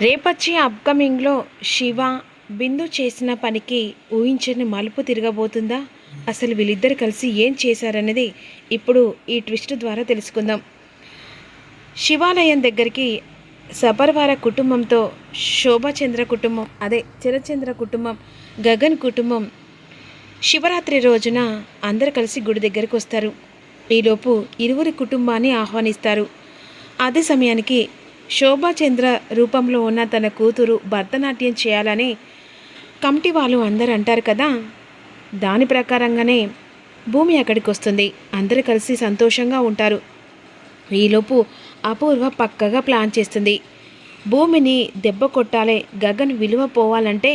రేపొచ్చే అప్కమింగ్లో శివ, బిందు చేసిన పనికి ఊహించని మలుపు తిరగబోతుందా? అసలు వీళ్ళిద్దరు కలిసి ఏం చేశారనేది ఇప్పుడు ఈ ట్విస్ట్ ద్వారా తెలుసుకుందాం. శివాలయం దగ్గరికి సపర్వార కుటుంబంతో శోభాచంద్ర కుటుంబం, అదే చిరచంద్ర కుటుంబం, గగన్ కుటుంబం శివరాత్రి రోజున అందరు కలిసి గుడి దగ్గరికి వస్తారు. ఈలోపు ఇరువురి కుటుంబాన్ని ఆహ్వానిస్తారు. అదే సమయానికి శోభాచంద్ర రూపంలో ఉన్న తన కూతురు భరతనాట్యం చేయాలని కమిటీ వాళ్ళు అందరు అంటారు కదా, దాని ప్రకారంగానే భూమి అక్కడికి వస్తుంది. అందరూ కలిసి సంతోషంగా ఉంటారు. ఈలోపు అపూర్వ పక్కగా ప్లాన్ చేస్తుంది. భూమిని దెబ్బ కొట్టాలే, గగన్ విలువ పోవాలంటే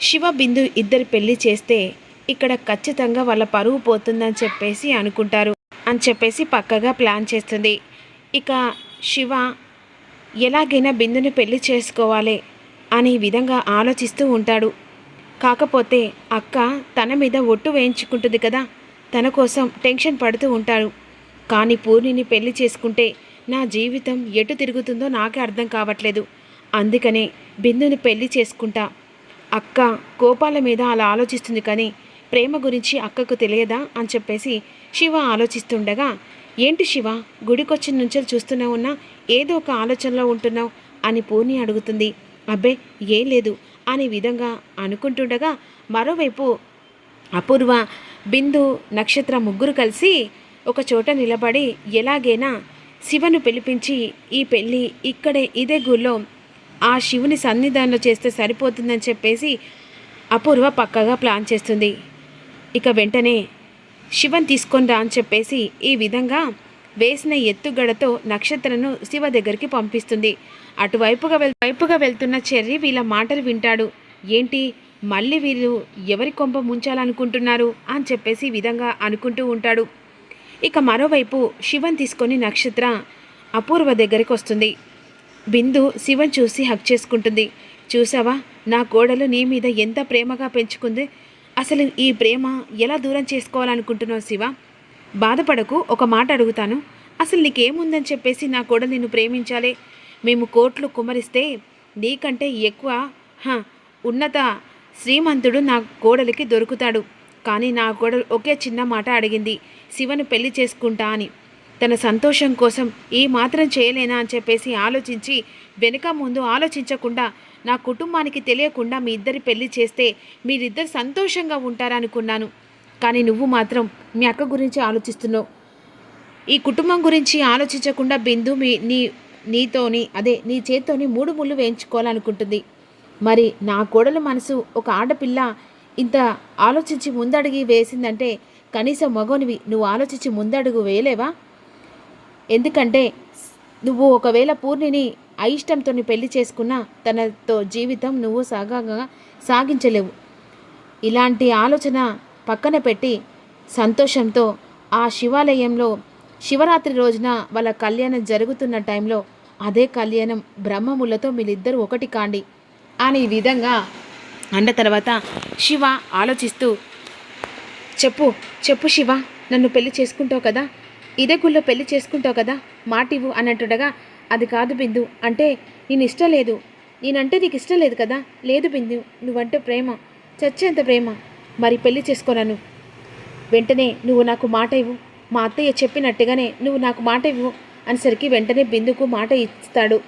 శివ బిందు ఇద్దరు పెళ్లి చేస్తే ఇక్కడ ఖచ్చితంగా వాళ్ళ పరువు పోతుందని చెప్పేసి పక్కగా ప్లాన్ చేస్తుంది. ఇక శివ ఎలాగైనా బిందుని పెళ్లి చేసుకోవాలి అనే విధంగా ఆలోచిస్తూ ఉంటాడు. కాకపోతే అక్క తన మీద ఒట్టు వేయించుకుంటుంది కదా, తన కోసం టెన్షన్ పడుతూ ఉంటాడు. కానీ పూర్ణిని పెళ్లి చేసుకుంటే నా జీవితం ఎటు తిరుగుతుందో నాకే అర్థం కావట్లేదు. అందుకనే బిందుని పెళ్లి చేసుకుంటా. అక్క కోపాల మీద అలా ఆలోచిస్తుంది, కానీ ప్రేమ గురించి అక్కకు తెలియదా అని చెప్పేసి శివ ఆలోచిస్తుండగా, ఏంటి శివ గుడికొచ్చిన నుంచి చూస్తూనే ఉన్నా, ఏదో ఒక ఆలోచనలో ఉంటున్నావు అని పూర్ణి అడుగుతుంది. అబ్బే ఏం లేదు అనే విధంగా అనుకుంటుండగా మరోవైపు అపూర్వ, బిందు, నక్షత్ర ముగ్గురు కలిసి ఒక చోట నిలబడి ఎలాగైనా శివను పిలిపించి ఈ పెళ్ళి ఇక్కడే ఇదే గుళ్ళో ఆ శివుని సన్నిధానంలో చేస్తే సరిపోతుందని చెప్పేసి అపూర్వ పక్కగా ప్లాన్ చేస్తుంది. ఇక వెంటనే శివన్ తీసుకొని రా అని చెప్పేసి ఈ విధంగా వేసిన ఎత్తుగడతో నక్షత్రను శివ దగ్గరికి పంపిస్తుంది. వైపుగా వెళ్తున్న చెర్రి వీళ్ళ మాటలు వింటాడు. ఏంటి మళ్ళీ వీళ్ళు ఎవరి కొంప ముంచాలనుకుంటున్నారు అని చెప్పేసి ఈ విధంగా అనుకుంటూ ఉంటాడు. ఇక మరోవైపు శివన్ తీసుకొని నక్షత్ర అపూర్వ దగ్గరికి వస్తుంది. బిందు శివన్ చూసి హక్ చేసుకుంటుంది. చూసావా నా కోడలు నీ మీద ఎంత ప్రేమగా పెంచుకుంది, అసలు ఈ ప్రేమ ఎలా దూరం చేసుకోవాలనుకుంటున్నావు శివ? బాధపడకు, ఒక మాట అడుగుతాను, అసలు నీకేముందని చెప్పేసి నా కోడలు నిన్ను ప్రేమించాలి? మేము కోట్లు కుమ్మరిస్తే నీకంటే ఎక్కువ ఉన్నత శ్రీమంతుడు నా కోడలికి దొరుకుతాడు. కానీ నా కోడలు ఒకే చిన్న మాట అడిగింది, శివను పెళ్లి చేసుకుంటా అని. తన సంతోషం కోసం ఈ మాత్రం చేయలేనా అని చెప్పేసి ఆలోచించి వెనుక ముందు ఆలోచించకుండా నా కుటుంబానికి తెలియకుండా మీ ఇద్దరి పెళ్లి చేస్తే మీరిద్దరు సంతోషంగా ఉంటారనుకున్నాను. కానీ నువ్వు మాత్రం మీ అక్క గురించి ఆలోచిస్తున్నావు. ఈ కుటుంబం గురించి ఆలోచించకుండా బిందు నీ చేత్తోని 3 ముళ్ళు వేయించుకోవాలనుకుంటుంది. మరి నా కోడలు మనసు ఒక ఆడపిల్ల ఇంత ఆలోచించి ముందడుగు వేసిందంటే కనీసం మగోనివి నువ్వు ఆలోచించి ముందడుగు వేయలేవా? ఎందుకంటే నువ్వు ఒకవేళ పూర్ణిని అయిష్టంతో పెళ్లి చేసుకున్నా తనతో జీవితం నువ్వు సాగించలేవు. ఇలాంటి ఆలోచన పక్కన పెట్టి సంతోషంతో ఆ శివాలయంలో శివరాత్రి రోజున వాళ్ళ కళ్యాణం జరుగుతున్న టైంలో అదే కళ్యాణం బ్రహ్మములతో మీరిద్దరూ ఒకటి కాండి అని విధంగా అన్న తర్వాత శివ ఆలోచిస్తూ, చెప్పు శివ, నన్ను పెళ్లి చేసుకుంటావు కదా, ఇదే గుళ్ళో పెళ్లి చేసుకుంటావు కదా, మాటివ్వు అని అంటుండగా, అది కాదు బిందు, అంటే నేను ఇష్టం లేదు. నేనంటే నీకు ఇష్టం లేదు కదా? లేదు బిందు, నువ్వంటే ప్రేమ, చచ్చేంత ప్రేమ, మరి పెళ్లి చేసుకోనను. వెంటనే నువ్వు నాకు మాట ఇవ్వు, మా అత్తయ్య చెప్పినట్టుగానే నువ్వు నాకు మాట ఇవ్వు అనేసరికి వెంటనే బిందుకు మాట ఇస్తాడు.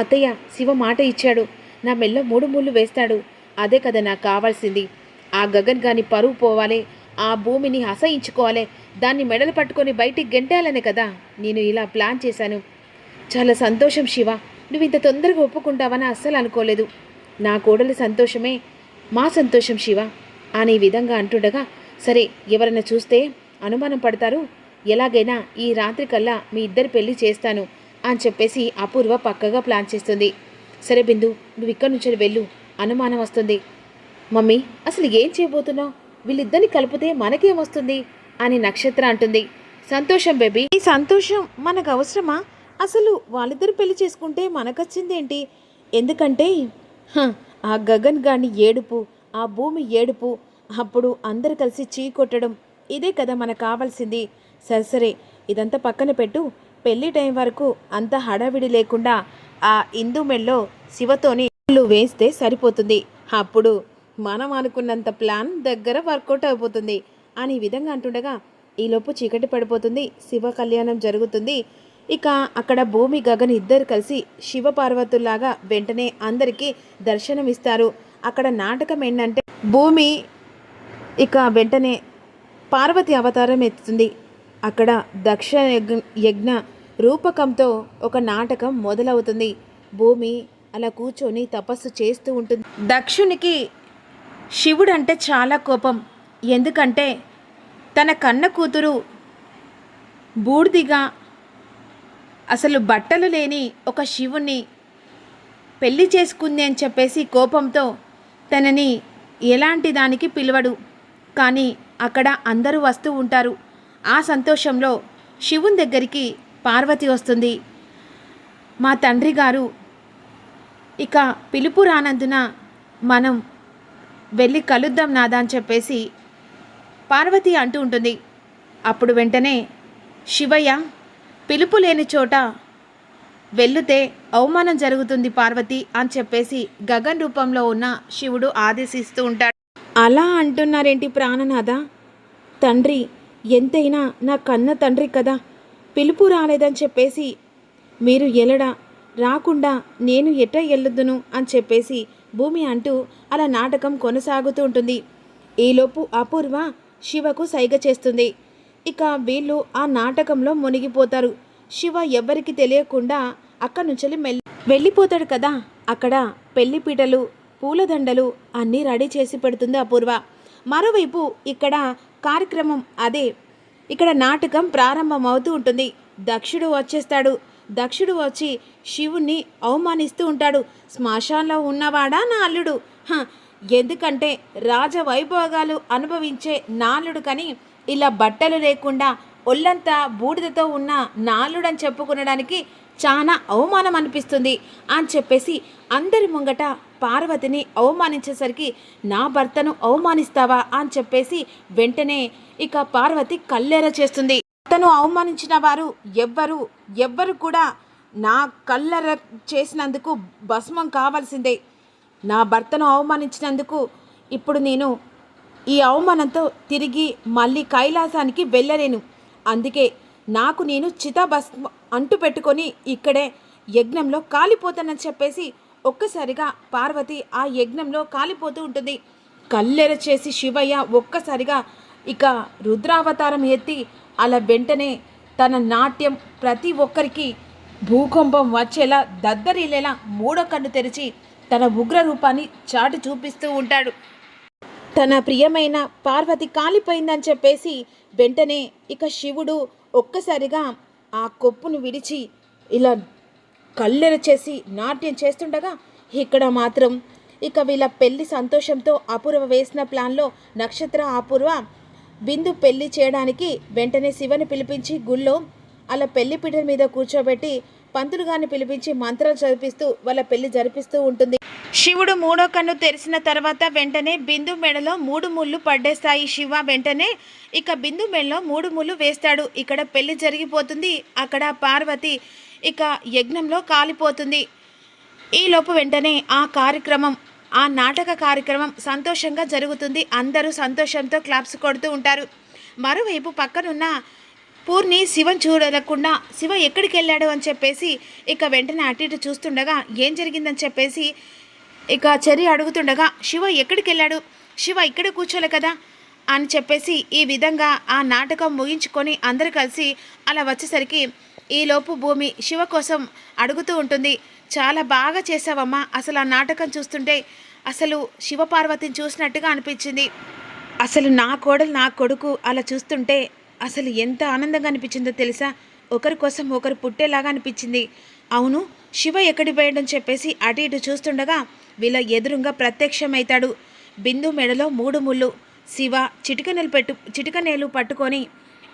అత్తయ్య శివ మాట ఇచ్చాడు, నా మెల్ల 3 ముళ్ళు వేస్తాడు, అదే కదా నాకు కావాల్సింది. ఆ గగన్ గాని పరువు పోవాలి, ఆ భూమిని అసహించుకోవాలి, దాన్ని మెడలు పట్టుకొని బయటికి గెంటేయాలనే కదా నేను ఇలా ప్లాన్ చేశాను. చాలా సంతోషం శివ, నువ్వు ఇంత తొందరగా ఒప్పుకుంటావని అస్సలు అనుకోలేదు. నా కోడలి సంతోషమే మా సంతోషం శివ అనే విధంగా అంటుండగా, సరే ఎవరైనా చూస్తే అనుమానం పడతారు, ఎలాగైనా ఈ రాత్రి కల్లా మీ ఇద్దరు పెళ్లి చేస్తాను అని చెప్పేసి అపూర్వ పక్కగా ప్లాన్ చేస్తుంది. సరే బిందు, నువ్వు ఇక్కడి నుంచి వెళ్ళు, అనుమానం వస్తుంది. మమ్మీ అసలు ఏం చేయబోతున్నావు? వీళ్ళిద్దరిని కలిపితే మనకేమొస్తుంది అని నక్షత్ర అంటుంది. సంతోషం బేబీ, ఈ సంతోషం మనకు అవసరమా? అసలు వాళ్ళిద్దరు పెళ్లి చేసుకుంటే మనకొచ్చిందేంటి? ఎందుకంటే ఆ గగన్ గాని ఏడుపు, ఆ భూమి ఏడుపు, అప్పుడు అందరు కలిసి చీ కొట్టడం, ఇదే కదా మనకు కావాల్సింది. సరే ఇదంతా పక్కన పెట్టు, పెళ్లి టైం వరకు అంత హడావిడి లేకుండా ఆ ఇందు మెడలో శివతోని ముళ్ళు వేస్తే సరిపోతుంది. అప్పుడు మనం అనుకున్నంత ప్లాన్ దగ్గర వర్కౌట్ అయిపోతుంది అని విధంగా అంటుండగా ఈలోపు చీకటి పడిపోతుంది. శివ కళ్యాణం జరుగుతుంది. ఇక అక్కడ భూమి గగన్ ఇద్దరు కలిసి శివపార్వతుల్లాగా వెంటనే అందరికీ దర్శనమిస్తారు. అక్కడ నాటకం ఏంటంటే భూమి ఇక వెంటనే పార్వతి అవతారం ఎత్తుతుంది. అక్కడ దక్ష యజ్ఞ రూపకంతో ఒక నాటకం మొదలవుతుంది. భూమి అలా కూర్చొని తపస్సు చేస్తూ ఉంటుంది. దక్షునికి శివుడు అంటే చాలా కోపం. ఎందుకంటే తన కన్న కూతురు బూడిదిగా అసలు బట్టలు లేని ఒక శివుణ్ణి పెళ్లి చేసుకుంది అని చెప్పేసి కోపంతో తనని ఎలాంటి దానికి పిలవడు. కానీ అక్కడ అందరూ వస్తూ ఉంటారు. ఆ సంతోషంలో శివుని దగ్గరికి పార్వతి వస్తుంది. మా తండ్రి గారు ఇక పిలుపు రానందున మనం వెళ్ళి కలుద్దాం నాదా అని చెప్పేసి పార్వతి అంటూ ఉంటుంది. అప్పుడు వెంటనే శివయ్య, పిలుపు లేని చోట వెళ్ళితే అవమానం జరుగుతుంది పార్వతి అని చెప్పేసి గగన్ రూపంలో ఉన్న శివుడు ఆదేశిస్తూ ఉంటాడు. అలా అంటున్నారేంటి ప్రాణనాథ? తండ్రి ఎంతైనా నా కన్న తండ్రి కదా, పిలుపు రాలేదని చెప్పేసి మీరు ఎలడా రాకుండా నేను ఎట్ట ఎల్లుదును అని చెప్పేసి భూమి అంటూ అలా నాటకం కొనసాగుతూ ఉంటుంది. ఈలోపు అపూర్వ శివకు సైగ చేస్తుంది. ఇక వీళ్ళు ఆ నాటకంలో మునిగిపోతారు. శివ ఎవ్వరికి తెలియకుండా అక్కడి నుంచి వెళ్ళిపోతాడు కదా. అక్కడ పెళ్లిపీటలు పూలదండలు అన్నీ రెడీ చేసి పెడుతుంది అపూర్వ. మరోవైపు ఇక్కడ కార్యక్రమం అదే ఇక్కడ నాటకం ప్రారంభమవుతూ ఉంటుంది. దక్షుడు వచ్చేస్తాడు. దక్షుడు వచ్చి శివుణ్ణి అవమానిస్తూ ఉంటాడు. శ్మశానంలో ఉన్నవాడా నా అల్లుడు, ఎందుకంటే రాజవైభోగాలు అనుభవించే నాలుడు కానీ ఇలా బట్టలు లేకుండా ఒళ్ళంతా బూడిదతో ఉన్న నాలుడని చెప్పుకునడానికి చాలా అవమానం అనిపిస్తుంది అని చెప్పేసి అందరి ముంగట పార్వతిని అవమానించేసరికి నా భర్తను అవమానిస్తావా అని చెప్పేసి వెంటనే ఇక పార్వతి కళ్ళెర చేస్తుంది. తను అవమానించిన వారు ఎవ్వరు కూడా నా కళ్ళెర చేసినందుకు భస్మం కావాల్సిందే. నా భర్తను అవమానించినందుకు ఇప్పుడు నేను ఈ అవమానంతో తిరిగి మళ్ళీ కైలాసానికి వెళ్ళలేను. అందుకే నాకు నేను చితాభస్మ అంటు పెట్టుకొని ఇక్కడే యజ్ఞంలో కాలిపోతానని చెప్పేసి ఒక్కసారిగా పార్వతి ఆ యజ్ఞంలో కాలిపోతూ ఉంటుంది. కళ్ళెర చేసి శివయ్య ఒక్కసారిగా ఇక రుద్రావతారం ఎత్తి అలా వెంటనే తన నాట్యం ప్రతి ఒక్కరికి భూకంపం వచ్చేలా దద్దరిల్లేలా మూడో కన్ను తెరిచి తన ఉగ్ర రూపాన్ని చాటి చూపిస్తూ ఉంటాడు. తన ప్రియమైన పార్వతి కాలిపోయిందని చెప్పేసి వెంటనే ఇక శివుడు ఒక్కసారిగా ఆ కొప్పును విడిచి ఇలా కళ్ళెర చేసి నాట్యం చేస్తుండగా ఇక్కడ మాత్రం ఇక వీళ్ళ పెళ్లి సంతోషంతో అపూర్వ వేసిన ప్లాన్లో నక్షత్ర అపూర్వ బిందు పెళ్లి చేయడానికి వెంటనే శివని పిలిపించి గుళ్ళో అలా పెళ్లి పీటల మీద కూర్చోబెట్టి పంతులు గారిని పిలిపించి మంత్రాలు చదివిస్తూ వాళ్ళ పెళ్లి జరిపిస్తూ ఉంటుంది. శివుడు మూడో కన్ను తెరిచిన తర్వాత వెంటనే బిందు మెడలో 3 ముళ్ళు పడ్డేస్తాయి. శివ వెంటనే ఇక బిందు మెడలో 3 ముళ్ళు వేస్తాడు. ఇక్కడ పెళ్లి జరిగిపోతుంది. అక్కడ పార్వతి ఇక యజ్ఞంలో కాలిపోతుంది. ఈలోపు వెంటనే ఆ నాటక కార్యక్రమం సంతోషంగా జరుగుతుంది. అందరూ సంతోషంతో క్లాప్స్ కొడుతూ ఉంటారు. మరోవైపు పక్కనున్న పూర్ణి శివన్ చూడకుండా శివ ఎక్కడికి వెళ్ళాడు అని చెప్పేసి ఇక వెంటనే అటు ఇటు చూస్తుండగా ఏం జరిగిందని చెప్పేసి ఇక చెర్రి అడుగుతుండగా శివ ఎక్కడికి వెళ్ళాడు, శివ ఇక్కడ కూర్చోలే కదా అని చెప్పేసి ఈ విధంగా ఆ నాటకం ముగించుకొని అందరూ కలిసి అలా వచ్చేసరికి ఈలోపు భూమి శివ కోసం అడుగుతూ ఉంటుంది. చాలా బాగా చేసావమ్మా, అసలు ఆ నాటకం చూస్తుంటే అసలు శివపార్వతిని చూసినట్టుగా అనిపించింది. అసలు నా కోడలు నా కొడుకు అలా చూస్తుంటే అసలు ఎంత ఆనందంగా అనిపించిందో తెలుసా, ఒకరి కోసం ఒకరు పుట్టేలాగా అనిపించింది. అవును, శివ ఎక్కడి పోయాడని చెప్పేసి అటు ఇటు చూస్తుండగా వీళ్ళ ఎదురుగా ప్రత్యక్షమవుతాడు. బిందు మెడలో 3 ముళ్ళు. శివ చిటికనేలు పట్టుకొని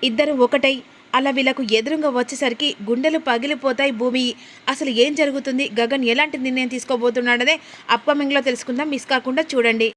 ఇద్దరు ఒకటై అలా వీళ్ళకు ఎదురుగా వచ్చేసరికి గుండెలు పగిలిపోతాయి. భూమి అసలు ఏం జరుగుతుంది, గగన్ ఎలాంటి నిర్ణయం తీసుకోబోతున్నాడనే అప్కమింగ్లో తెలుసుకుందాం. మిస్ కాకుండా చూడండి.